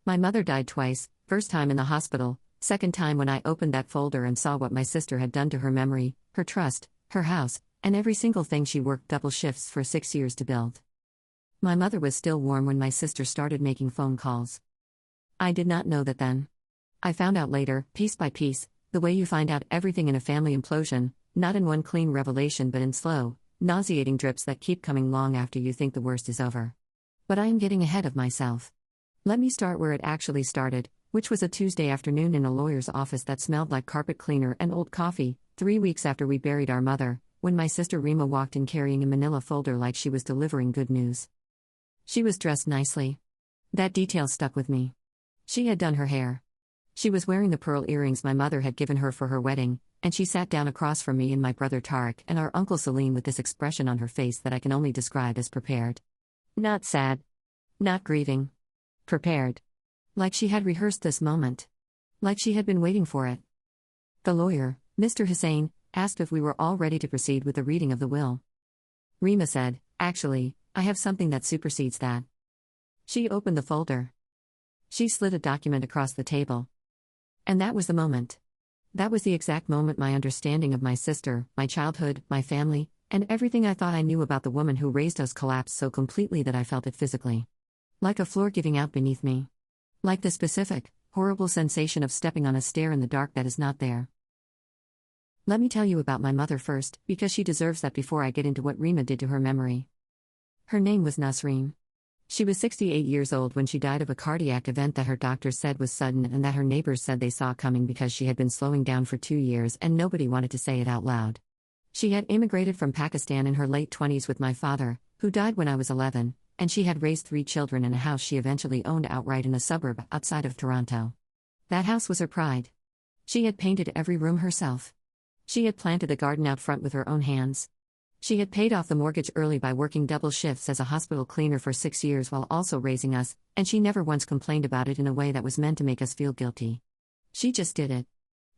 My mother died twice, first time in the hospital, second time when I opened that folder and saw what my sister had done to her memory, her trust, her house, and every single thing she worked double shifts for 6 years to build. My mother was still warm when my sister started making phone calls. I did not know that then. I found out later, piece by piece, the way you find out everything in a family implosion, not in one clean revelation but in slow, nauseating drips that keep coming long after you think the worst is over. But I am getting ahead of myself. Let me start where it actually started, which was a Tuesday afternoon in a lawyer's office that smelled like carpet cleaner and old coffee, 3 weeks after we buried our mother, when my sister Rima walked in carrying a manila folder like she was delivering good news. She was dressed nicely. That detail stuck with me. She had done her hair. She was wearing the pearl earrings my mother had given her for her wedding, and she sat down across from me and my brother Tariq and our uncle Salim with this expression on her face that I can only describe as prepared. Not sad. Not grieving. Prepared. Like she had rehearsed this moment. Like she had been waiting for it. The lawyer, Mr. Hussain, asked if we were all ready to proceed with the reading of the will. Rima said, "Actually, I have something that supersedes that." She opened the folder. She slid a document across the table. And that was the moment. That was the exact moment my understanding of my sister, my childhood, my family, and everything I thought I knew about the woman who raised us collapsed so completely that I felt it physically. Like a floor giving out beneath me. Like the specific, horrible sensation of stepping on a stair in the dark that is not there. Let me tell you about my mother first, because she deserves that before I get into what Rima did to her memory. Her name was Nasreen. She was 68 years old when she died of a cardiac event that her doctors said was sudden and that her neighbors said they saw coming because she had been slowing down for 2 years and nobody wanted to say it out loud. She had immigrated from Pakistan in her late 20s with my father, who died when I was 11, and she had raised 3 children in a house she eventually owned outright in a suburb outside of Toronto. That house was her pride. She had painted every room herself. She had planted a garden out front with her own hands. She had paid off the mortgage early by working double shifts as a hospital cleaner for 6 years while also raising us, and she never once complained about it in a way that was meant to make us feel guilty. She just did it.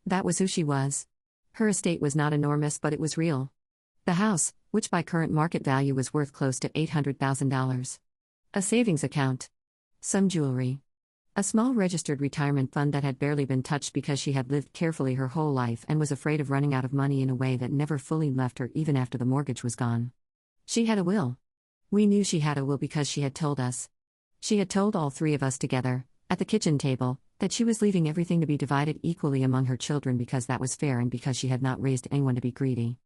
That was who she was. Her estate was not enormous, but it was real. The house, which by current market value was worth close to $800,000. A savings account. Some jewelry. A small registered retirement fund that had barely been touched because she had lived carefully her whole life and was afraid of running out of money in a way that never fully left her even after the mortgage was gone. She had a will. We knew she had a will because she had told us. She had told all 3 of us together, at the kitchen table, that she was leaving everything to be divided equally among her children because that was fair and because she had not raised anyone to be greedy.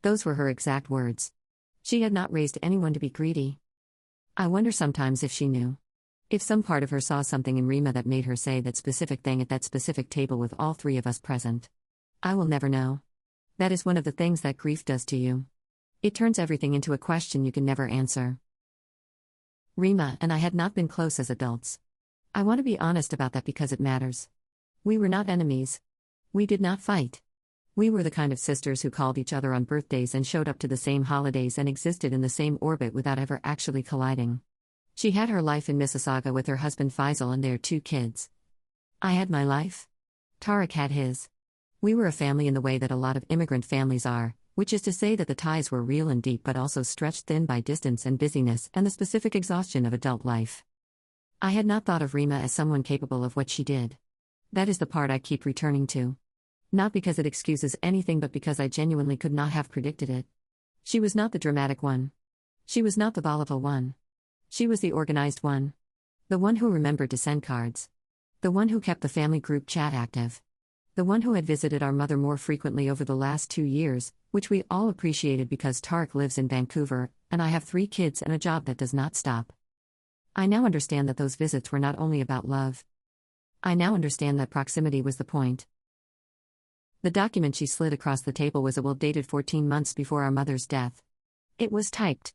Those were her exact words. She had not raised anyone to be greedy. I wonder sometimes if she knew. If some part of her saw something in Rima that made her say that specific thing at that specific table with all 3 of us present. I will never know. That is one of the things that grief does to you. It turns everything into a question you can never answer. Rima and I had not been close as adults. I want to be honest about that because it matters. We were not enemies. We did not fight. We were the kind of sisters who called each other on birthdays and showed up to the same holidays and existed in the same orbit without ever actually colliding. She had her life in Mississauga with her husband Faisal and their 2 kids. I had my life. Tariq had his. We were a family in the way that a lot of immigrant families are, which is to say that the ties were real and deep but also stretched thin by distance and busyness and the specific exhaustion of adult life. I had not thought of Rima as someone capable of what she did. That is the part I keep returning to. Not because it excuses anything but because I genuinely could not have predicted it. She was not the dramatic one. She was not the volatile one. She was the organized one. The one who remembered to send cards. The one who kept the family group chat active. The one who had visited our mother more frequently over the last 2 years, which we all appreciated because Tariq lives in Vancouver, and I have 3 kids and a job that does not stop. I now understand that those visits were not only about love. I now understand that proximity was the point. The document she slid across the table was a will dated 14 months before our mother's death. It was typed.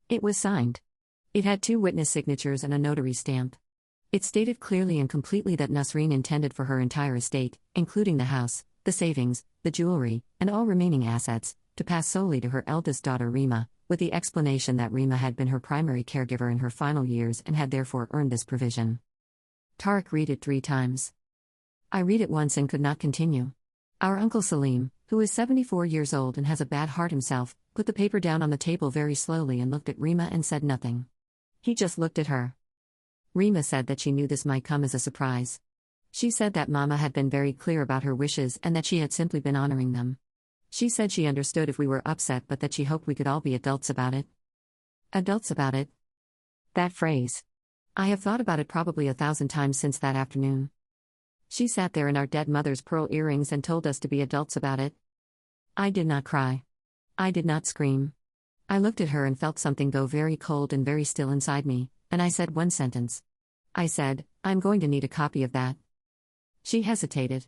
It was signed. It had 2 witness signatures and a notary stamp. It stated clearly and completely that Nasreen intended for her entire estate, including the house, the savings, the jewelry, and all remaining assets, to pass solely to her eldest daughter Rima, with the explanation that Rima had been her primary caregiver in her final years and had therefore earned this provision. Tariq read it 3 times. I read it once and could not continue. Our uncle Salim, who is 74 years old and has a bad heart himself, put the paper down on the table very slowly and looked at Rima and said nothing. He just looked at her. Rima said that she knew this might come as a surprise. She said that Mama had been very clear about her wishes and that she had simply been honoring them. She said she understood if we were upset but that she hoped we could all be adults about it. Adults about it? That phrase. I have thought about it probably 1,000 times since that afternoon. She sat there in our dead mother's pearl earrings and told us to be adults about it. I did not cry. I did not scream. I looked at her and felt something go very cold and very still inside me, and I said one sentence. I said, I'm going to need a copy of that. She hesitated.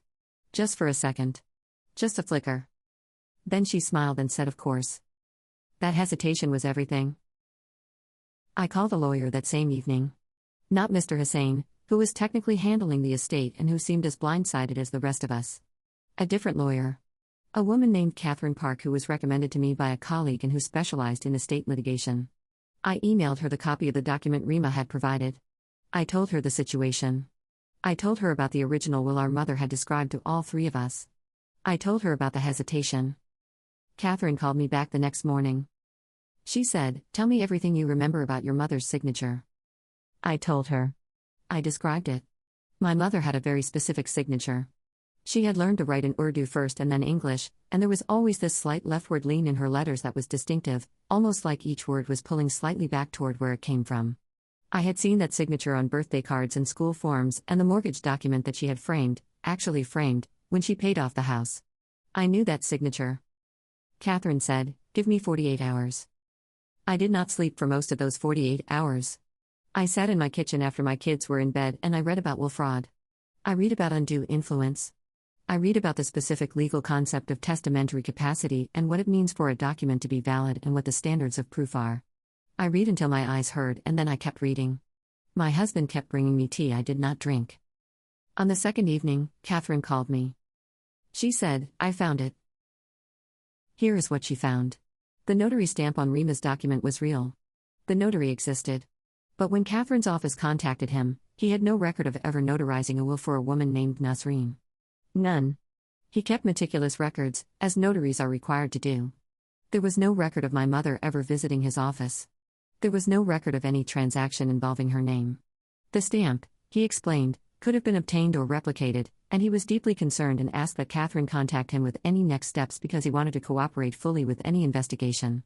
Just for a second. Just a flicker. Then she smiled and said, of course. That hesitation was everything. I called a lawyer that same evening. Not Mr. Hussein, who was technically handling the estate and who seemed as blindsided as the rest of us. A different lawyer. A woman named Catherine Park who was recommended to me by a colleague and who specialized in estate litigation. I emailed her the copy of the document Rima had provided. I told her the situation. I told her about the original will our mother had described to all three of us. I told her about the hesitation. Catherine called me back the next morning. She said, tell me everything you remember about your mother's signature. I told her. I described it. My mother had a very specific signature. She had learned to write in Urdu first and then English, and there was always this slight leftward lean in her letters that was distinctive, almost like each word was pulling slightly back toward where it came from. I had seen that signature on birthday cards and school forms and the mortgage document that she had actually framed, when she paid off the house. I knew that signature. Catherine said, give me 48 hours. I did not sleep for most of those 48 hours. I sat in my kitchen after my kids were in bed and I read about will fraud. I read about undue influence. I read about the specific legal concept of testamentary capacity and what it means for a document to be valid and what the standards of proof are. I read until my eyes hurt and then I kept reading. My husband kept bringing me tea I did not drink. On the second evening, Catherine called me. She said, I found it. Here is what she found. The notary stamp on Rima's document was real. The notary existed. But when Catherine's office contacted him, he had no record of ever notarizing a will for a woman named Nasreen. None. He kept meticulous records, as notaries are required to do. There was no record of my mother ever visiting his office. There was no record of any transaction involving her name. The stamp, he explained, could have been obtained or replicated, and he was deeply concerned and asked that Catherine contact him with any next steps because he wanted to cooperate fully with any investigation.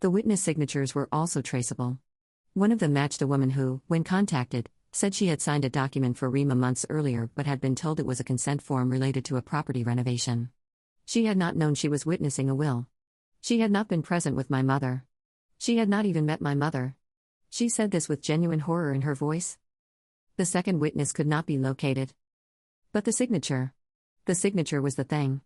The witness signatures were also traceable. One of them matched a woman who, when contacted, said she had signed a document for Rima months earlier but had been told it was a consent form related to a property renovation. She had not known she was witnessing a will. She had not been present with my mother. She had not even met my mother. She said this with genuine horror in her voice. The second witness could not be located. But the signature. The signature was the thing.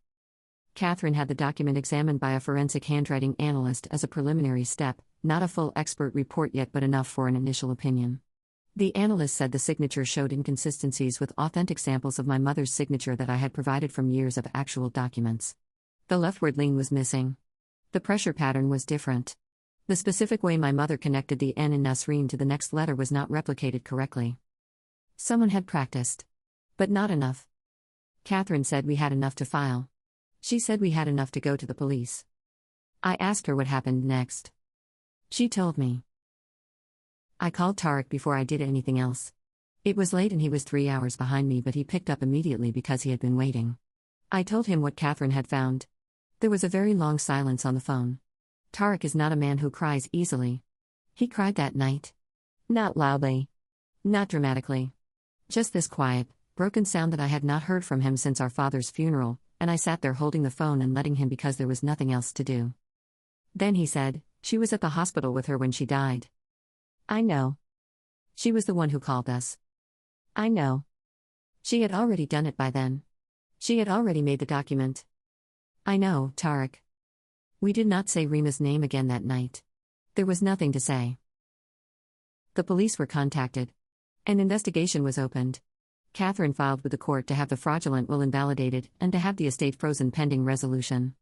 Catherine had the document examined by a forensic handwriting analyst as a preliminary step, not a full expert report yet but enough for an initial opinion. The analyst said the signature showed inconsistencies with authentic samples of my mother's signature that I had provided from years of actual documents. The leftward lean was missing. The pressure pattern was different. The specific way my mother connected the N in Nasreen to the next letter was not replicated correctly. Someone had practiced. But not enough. Catherine said we had enough to file. She said we had enough to go to the police. I asked her what happened next. She told me. I called Tariq before I did anything else. It was late and he was 3 hours behind me, but he picked up immediately because he had been waiting. I told him what Catherine had found. There was a very long silence on the phone. Tariq is not a man who cries easily. He cried that night. Not loudly. Not dramatically. Just this quiet, broken sound that I had not heard from him since our father's funeral, and I sat there holding the phone and letting him because there was nothing else to do. Then he said, she was at the hospital with her when she died. I know. She was the one who called us. I know. She had already done it by then. She had already made the document. I know, Tariq. We did not say Rima's name again that night. There was nothing to say. The police were contacted. An investigation was opened. Catherine filed with the court to have the fraudulent will invalidated and to have the estate frozen pending resolution.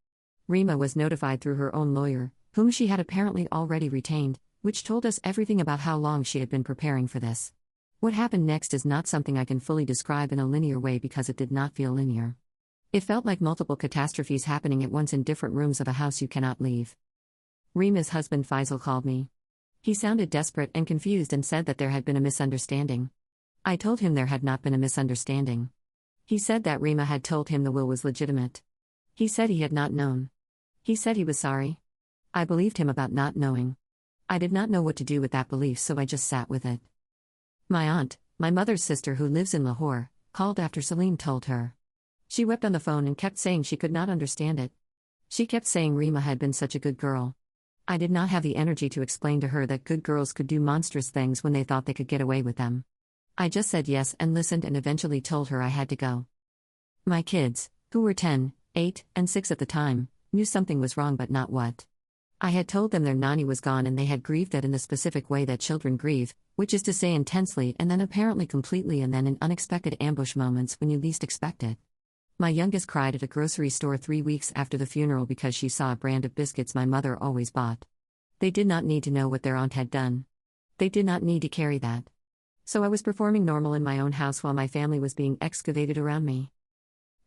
Rima was notified through her own lawyer, whom she had apparently already retained, which told us everything about how long she had been preparing for this. What happened next is not something I can fully describe in a linear way because it did not feel linear. It felt like multiple catastrophes happening at once in different rooms of a house you cannot leave. Rima's husband Faisal called me. He sounded desperate and confused and said that there had been a misunderstanding. I told him there had not been a misunderstanding. He said that Rima had told him the will was legitimate. He said he had not known. He said he was sorry. I believed him about not knowing. I did not know what to do with that belief, so I just sat with it. My aunt, my mother's sister who lives in Lahore, called after Salim told her. She wept on the phone and kept saying she could not understand it. She kept saying Rima had been such a good girl. I did not have the energy to explain to her that good girls could do monstrous things when they thought they could get away with them. I just said yes and listened and eventually told her I had to go. My kids, who were 10, 8, and 6 at the time, knew something was wrong but not what. I had told them their nanny was gone and they had grieved that in the specific way that children grieve, which is to say intensely and then apparently completely and then in unexpected ambush moments when you least expect it. My youngest cried at a grocery store 3 weeks after the funeral because she saw a brand of biscuits my mother always bought. They did not need to know what their aunt had done. They did not need to carry that. So I was performing normal in my own house while my family was being excavated around me.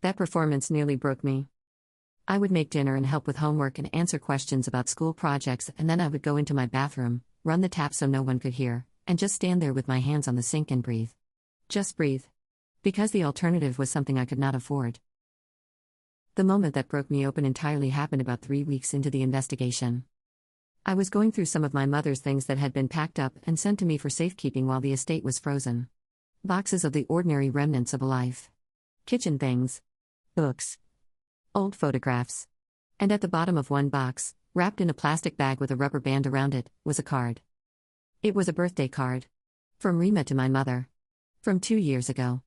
That performance nearly broke me. I would make dinner and help with homework and answer questions about school projects, and then I would go into my bathroom, run the tap so no one could hear, and just stand there with my hands on the sink and breathe. Just breathe. Because the alternative was something I could not afford. The moment that broke me open entirely happened about 3 weeks into the investigation. I was going through some of my mother's things that had been packed up and sent to me for safekeeping while the estate was frozen. Boxes of the ordinary remnants of a life. Kitchen things. Books. Old photographs. And at the bottom of one box, wrapped in a plastic bag with a rubber band around it, was a card. It was a birthday card. From Rima to my mother. From 2 years ago.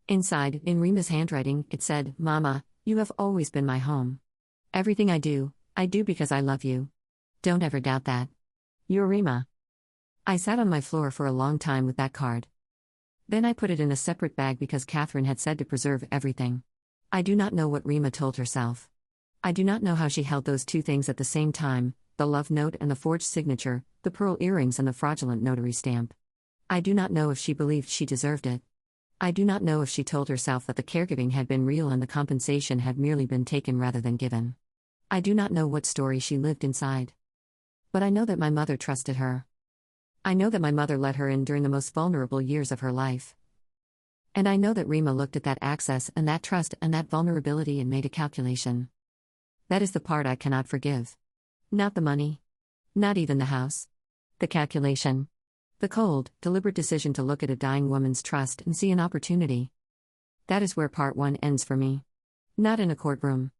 Inside, in Rima's handwriting, it said, "Mama, you have always been my home. Everything I do because I love you. Don't ever doubt that. You're Rima." I sat on my floor for a long time with that card. Then I put it in a separate bag because Catherine had said to preserve everything. I do not know what Rima told herself. I do not know how she held those two things at the same time, the love note and the forged signature, the pearl earrings and the fraudulent notary stamp. I do not know if she believed she deserved it. I do not know if she told herself that the caregiving had been real and the compensation had merely been taken rather than given. I do not know what story she lived inside. But I know that my mother trusted her. I know that my mother let her in during the most vulnerable years of her life. And I know that Rima looked at that access and that trust and that vulnerability and made a calculation. That is the part I cannot forgive. Not the money. Not even the house. The calculation. The cold, deliberate decision to look at a dying woman's trust and see an opportunity. That is where part 1 ends for me. Not in a courtroom.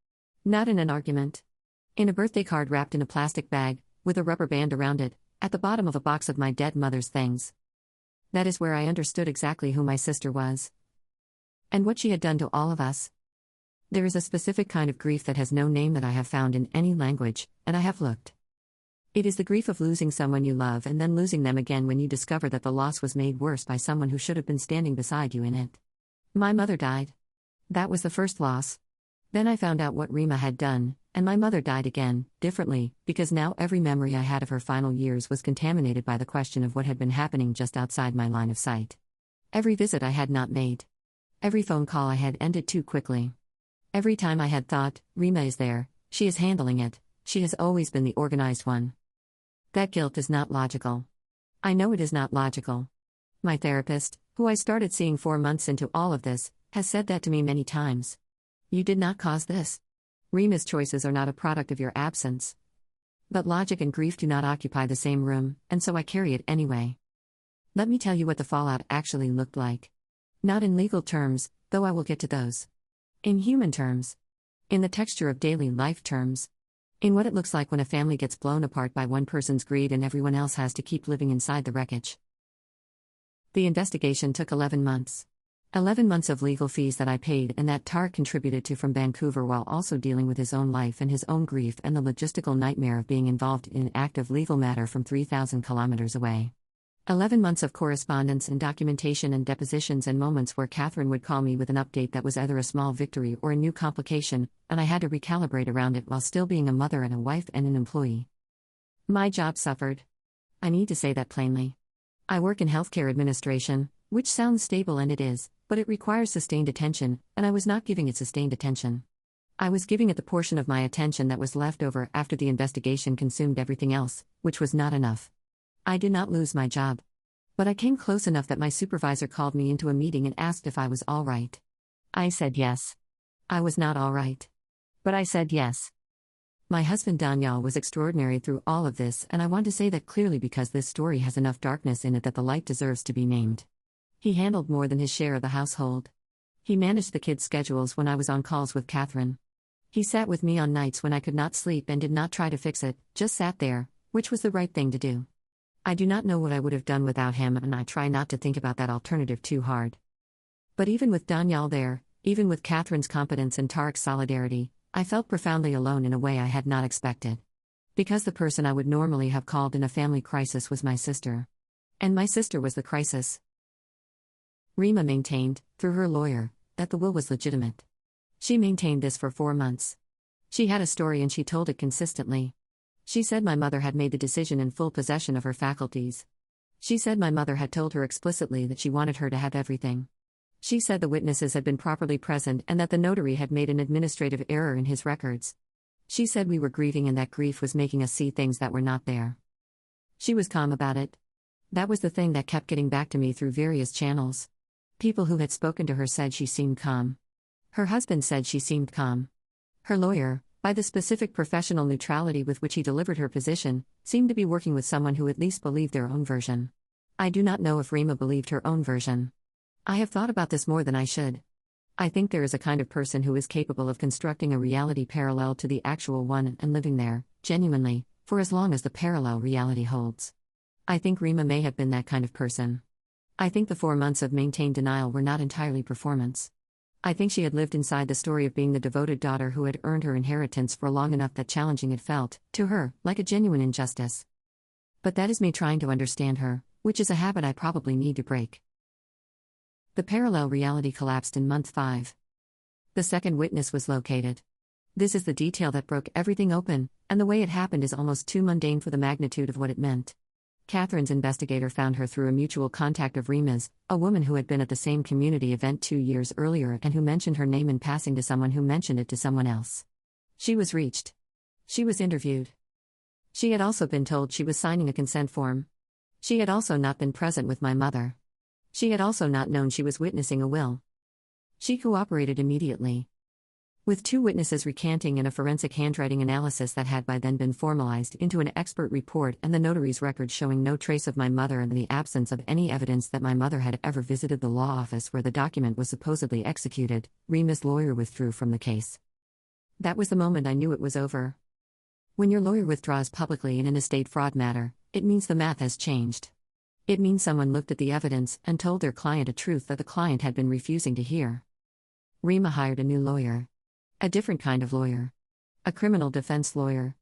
Not in an argument. In a birthday card wrapped in a plastic bag, with a rubber band around it, at the bottom of a box of my dead mother's things. That is where I understood exactly who my sister was. And what she had done to all of us. There is a specific kind of grief that has no name that I have found in any language, and I have looked. It is the grief of losing someone you love and then losing them again when you discover that the loss was made worse by someone who should have been standing beside you in it. My mother died. That was the first loss. Then I found out what Rima had done, and my mother died again, differently, because now every memory I had of her final years was contaminated by the question of what had been happening just outside my line of sight. Every visit I had not made. Every phone call I had ended too quickly. Every time I had thought, Rima is there, she is handling it, she has always been the organized one. That guilt is not logical. I know it is not logical. My therapist, who I started seeing 4 months into all of this, has said that to me many times. You did not cause this. Rima's choices are not a product of your absence. But logic and grief do not occupy the same room, and so I carry it anyway. Let me tell you what the fallout actually looked like. Not in legal terms, though I will get to those. In human terms. In the texture of daily life terms. In what it looks like when a family gets blown apart by one person's greed and everyone else has to keep living inside the wreckage. The investigation took 11 months. 11 months of legal fees that I paid and that Tarek contributed to from Vancouver while also dealing with his own life and his own grief and the logistical nightmare of being involved in an active legal matter from 3,000 kilometers away. 11 months of correspondence and documentation and depositions and moments where Catherine would call me with an update that was either a small victory or a new complication, and I had to recalibrate around it while still being a mother and a wife and an employee. My job suffered. I need to say that plainly. I work in healthcare administration, which sounds stable and it is, but it requires sustained attention, and I was not giving it sustained attention. I was giving it the portion of my attention that was left over after the investigation consumed everything else, which was not enough. I did not lose my job. But I came close enough that my supervisor called me into a meeting and asked if I was all right. I said yes. I was not all right. But I said yes. My husband Daniel was extraordinary through all of this, and I want to say that clearly because this story has enough darkness in it that the light deserves to be named. He handled more than his share of the household. He managed the kids' schedules when I was on calls with Catherine. He sat with me on nights when I could not sleep and did not try to fix it, just sat there, which was the right thing to do. I do not know what I would have done without him, and I try not to think about that alternative too hard. But even with Daniel there, even with Catherine's competence and Tarek's solidarity, I felt profoundly alone in a way I had not expected. Because the person I would normally have called in a family crisis was my sister. And my sister was the crisis. Rima maintained, through her lawyer, that the will was legitimate. She maintained this for 4 months. She had a story and she told it consistently. She said my mother had made the decision in full possession of her faculties. She said my mother had told her explicitly that she wanted her to have everything. She said the witnesses had been properly present and that the notary had made an administrative error in his records. She said we were grieving and that grief was making us see things that were not there. She was calm about it. That was the thing that kept getting back to me through various channels. People who had spoken to her said she seemed calm. Her husband said she seemed calm. Her lawyer, by the specific professional neutrality with which he delivered her position, seemed to be working with someone who at least believed their own version. I do not know if Rima believed her own version. I have thought about this more than I should. I think there is a kind of person who is capable of constructing a reality parallel to the actual one and living there, genuinely, for as long as the parallel reality holds. I think Rima may have been that kind of person. I think the 4 months of maintained denial were not entirely performance. I think she had lived inside the story of being the devoted daughter who had earned her inheritance for long enough that challenging it felt, to her, like a genuine injustice. But that is me trying to understand her, which is a habit I probably need to break. The parallel reality collapsed in month 5. The second witness was located. This is the detail that broke everything open, and the way it happened is almost too mundane for the magnitude of what it meant. Catherine's investigator found her through a mutual contact of Rima's, a woman who had been at the same community event 2 years earlier and who mentioned her name in passing to someone who mentioned it to someone else. She was reached. She was interviewed. She had also been told she was signing a consent form. She had also not been present with my mother. She had also not known she was witnessing a will. She cooperated immediately. With 2 witnesses recanting and a forensic handwriting analysis that had by then been formalized into an expert report and the notary's record showing no trace of my mother and the absence of any evidence that my mother had ever visited the law office where the document was supposedly executed, Rima's lawyer withdrew from the case. That was the moment I knew it was over. When your lawyer withdraws publicly in an estate fraud matter, it means the math has changed. It means someone looked at the evidence and told their client a truth that the client had been refusing to hear. Rima hired a new lawyer. A different kind of lawyer. A criminal defense lawyer.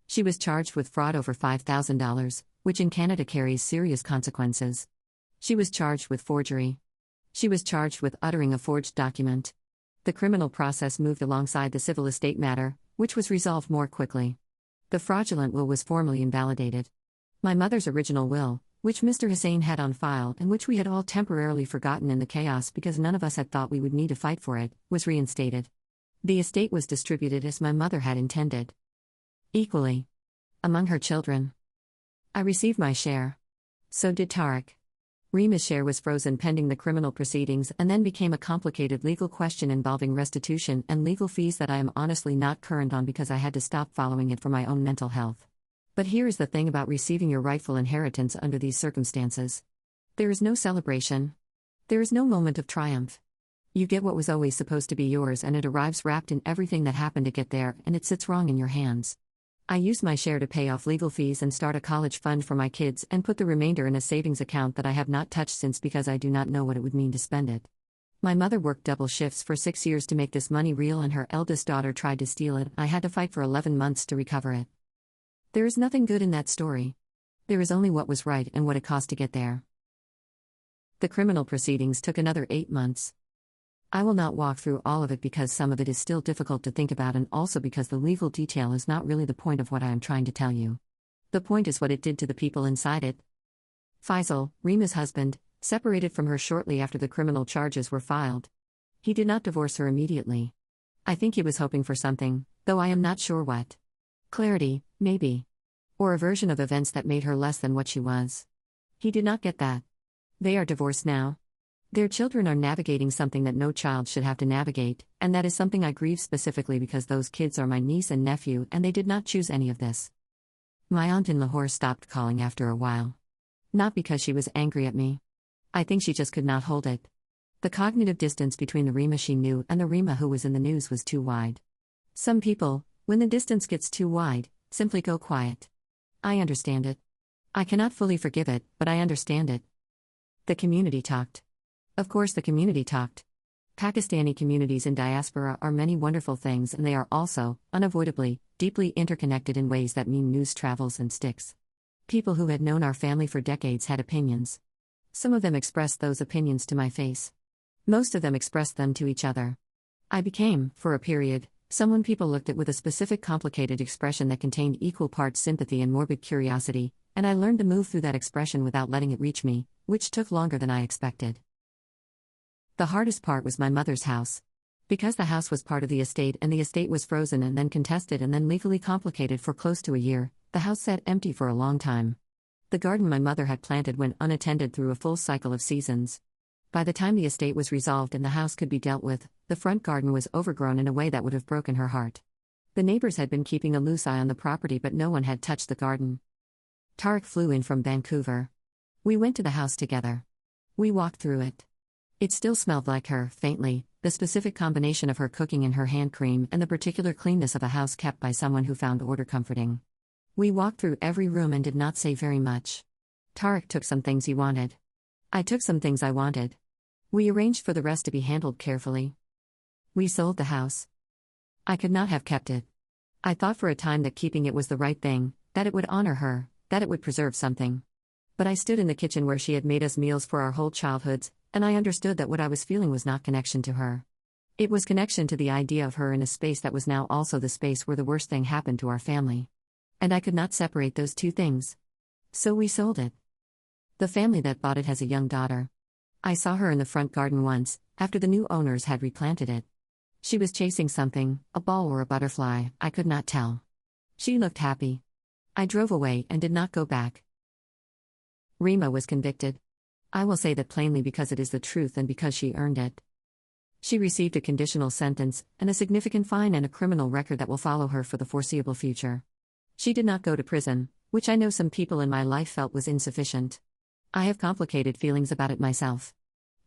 She was charged with fraud over $5,000, which in Canada carries serious consequences. She was charged with forgery. She was charged with uttering a forged document. The criminal process moved alongside the civil estate matter, which was resolved more quickly. The fraudulent will was formally invalidated. My mother's original will, which Mr. Hussein had on file and which we had all temporarily forgotten in the chaos because none of us had thought we would need to fight for it, was reinstated. The estate was distributed as my mother had intended. Equally. Among her children. I received my share. So did Tarek. Rima's share was frozen pending the criminal proceedings and then became a complicated legal question involving restitution and legal fees that I am honestly not current on because I had to stop following it for my own mental health. But here is the thing about receiving your rightful inheritance under these circumstances. There is no celebration. There is no moment of triumph. You get what was always supposed to be yours and it arrives wrapped in everything that happened to get there and it sits wrong in your hands. I used my share to pay off legal fees and start a college fund for my kids and put the remainder in a savings account that I have not touched since because I do not know what it would mean to spend it. My mother worked double shifts for 6 years to make this money real and her eldest daughter tried to steal it. I had to fight for 11 months to recover it. There is nothing good in that story. There is only what was right and what it cost to get there. The criminal proceedings took another 8 months. I will not walk through all of it because some of it is still difficult to think about and also because the legal detail is not really the point of what I am trying to tell you. The point is what it did to the people inside it. Faisal, Rima's husband, separated from her shortly after the criminal charges were filed. He did not divorce her immediately. I think he was hoping for something, though I am not sure what. Clarity, maybe. or a version of events that made her less than what she was. He did not get that. They are divorced now. Their children are navigating something that no child should have to navigate, and that is something I grieve specifically because those kids are my niece and nephew and they did not choose any of this. My aunt in Lahore stopped calling after a while. Not because she was angry at me. I think she just could not hold it. The cognitive distance between the Rima she knew and the Rima who was in the news was too wide. Some people, when the distance gets too wide, simply go quiet. I understand it. I cannot fully forgive it, but I understand it. The community talked. Of course, the community talked. Pakistani communities in diaspora are many wonderful things, and they are also, unavoidably, deeply interconnected in ways that mean news travels and sticks. People who had known our family for decades had opinions. Some of them expressed those opinions to my face. Most of them expressed them to each other. I became, for a period, someone people looked at with a specific complicated expression that contained equal parts sympathy and morbid curiosity, and I learned to move through that expression without letting it reach me, which took longer than I expected. The hardest part was my mother's house. Because the house was part of the estate and the estate was frozen and then contested and then legally complicated for close to a year, the house sat empty for a long time. The garden my mother had planted went unattended through a full cycle of seasons. By the time the estate was resolved and the house could be dealt with, the front garden was overgrown in a way that would have broken her heart. The neighbors had been keeping a loose eye on the property, but no one had touched the garden. Tariq flew in from Vancouver. We went to the house together. We walked through it. It still smelled like her, faintly, the specific combination of her cooking and her hand cream and the particular cleanness of a house kept by someone who found order comforting. We walked through every room and did not say very much. Tariq took some things he wanted. I took some things I wanted. We arranged for the rest to be handled carefully. We sold the house. I could not have kept it. I thought for a time that keeping it was the right thing, that it would honor her, that it would preserve something. But I stood in the kitchen where she had made us meals for our whole childhoods, and I understood that what I was feeling was not connection to her. It was connection to the idea of her in a space that was now also the space where the worst thing happened to our family. And I could not separate those two things. So we sold it. The family that bought it has a young daughter. I saw her in the front garden once, after the new owners had replanted it. She was chasing something, a ball or a butterfly, I could not tell. She looked happy. I drove away and did not go back. Rima was convicted. I will say that plainly because it is the truth and because she earned it. She received a conditional sentence, and a significant fine and a criminal record that will follow her for the foreseeable future. She did not go to prison, which I know some people in my life felt was insufficient. I have complicated feelings about it myself.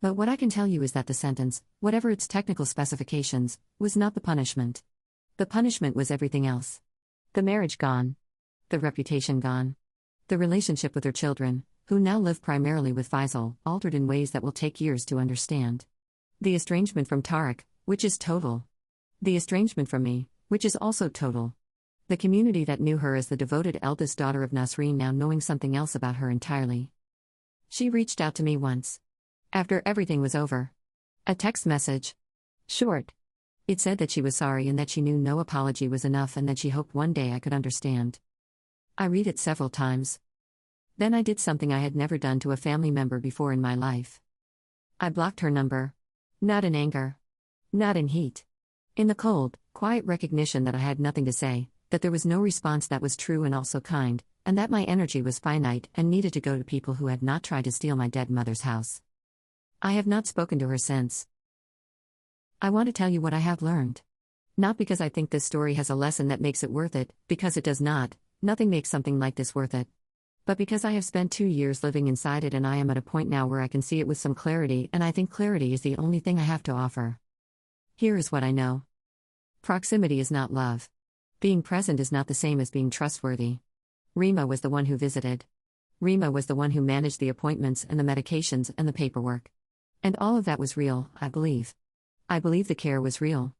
But what I can tell you is that the sentence, whatever its technical specifications, was not the punishment. The punishment was everything else. The marriage gone. The reputation gone. The relationship with her children, who now live primarily with Faisal, altered in ways that will take years to understand. The estrangement from Tariq, which is total. The estrangement from me, which is also total. The community that knew her as the devoted eldest daughter of Nasreen now knowing something else about her entirely. She reached out to me once. After everything was over. A text message. Short. It said that she was sorry and that she knew no apology was enough and that she hoped one day I could understand. I read it several times. Then I did something I had never done to a family member before in my life. I blocked her number. Not in anger. Not in heat. In the cold, quiet recognition that I had nothing to say, that there was no response that was true and also kind, and that my energy was finite and needed to go to people who had not tried to steal my dead mother's house. I have not spoken to her since. I want to tell you what I have learned. Not because I think this story has a lesson that makes it worth it, because it does not. Nothing makes something like this worth it. But because I have spent 2 years living inside it and I am at a point now where I can see it with some clarity, and I think clarity is the only thing I have to offer. Here is what I know. Proximity is not love. Being present is not the same as being trustworthy. Rima was the one who visited. Rima was the one who managed the appointments and the medications and the paperwork. And all of that was real, I believe. I believe the care was real.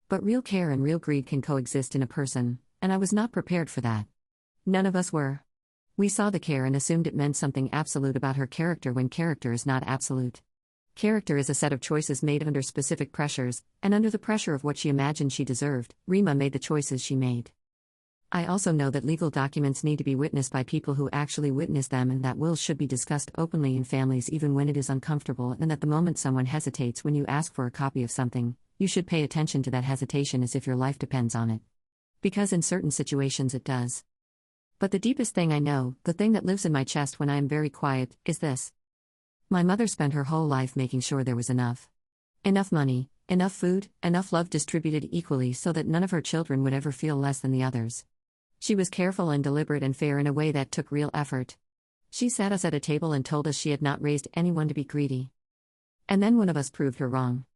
But real care and real greed can coexist in a person, and I was not prepared for that. None of us were. We saw the care and assumed it meant something absolute about her character when character is not absolute. Character is a set of choices made under specific pressures, and under the pressure of what she imagined she deserved, Rima made the choices she made. I also know that legal documents need to be witnessed by people who actually witness them and that wills should be discussed openly in families even when it is uncomfortable, and that the moment someone hesitates when you ask for a copy of something, you should pay attention to that hesitation as if your life depends on it. Because in certain situations it does. But the deepest thing I know, the thing that lives in my chest when I am very quiet, is this. My mother spent her whole life making sure there was enough. Enough money, enough food, enough love distributed equally so that none of her children would ever feel less than the others. She was careful and deliberate and fair in a way that took real effort. She sat us at a table and told us she had not raised anyone to be greedy. And then one of us proved her wrong.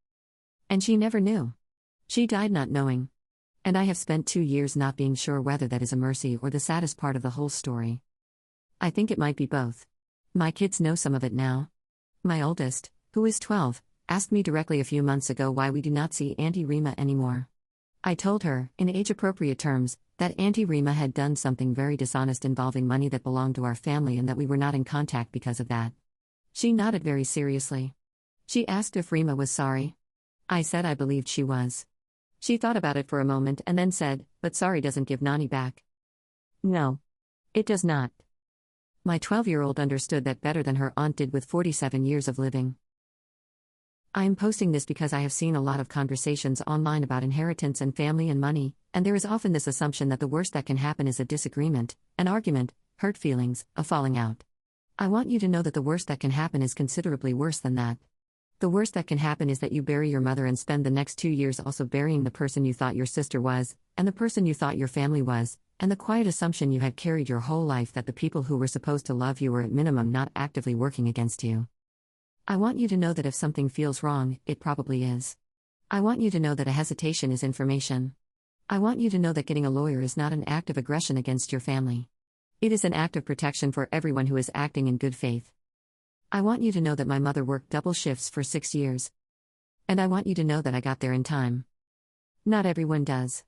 And she never knew. She died not knowing. And I have spent 2 years not being sure whether that is a mercy or the saddest part of the whole story. I think it might be both. My kids know some of it now. My oldest, who is 12, asked me directly a few months ago why we do not see Auntie Rima anymore. I told her, in age-appropriate terms, that Auntie Rima had done something very dishonest involving money that belonged to our family and that we were not in contact because of that. She nodded very seriously. She asked if Rima was sorry. I said I believed she was. She thought about it for a moment and then said, but sorry doesn't give Nani back. No. It does not. My 12-year-old understood that better than her aunt did with 47 years of living. I am posting this because I have seen a lot of conversations online about inheritance and family and money, and there is often this assumption that the worst that can happen is a disagreement, an argument, hurt feelings, a falling out. I want you to know that the worst that can happen is considerably worse than that. The worst that can happen is that you bury your mother and spend the next 2 years also burying the person you thought your sister was, and the person you thought your family was, and the quiet assumption you had carried your whole life that the people who were supposed to love you were at minimum not actively working against you. I want you to know that if something feels wrong, it probably is. I want you to know that a hesitation is information. I want you to know that getting a lawyer is not an act of aggression against your family. It is an act of protection for everyone who is acting in good faith. I want you to know that my mother worked double shifts for 6 years. And I want you to know that I got there in time. Not everyone does.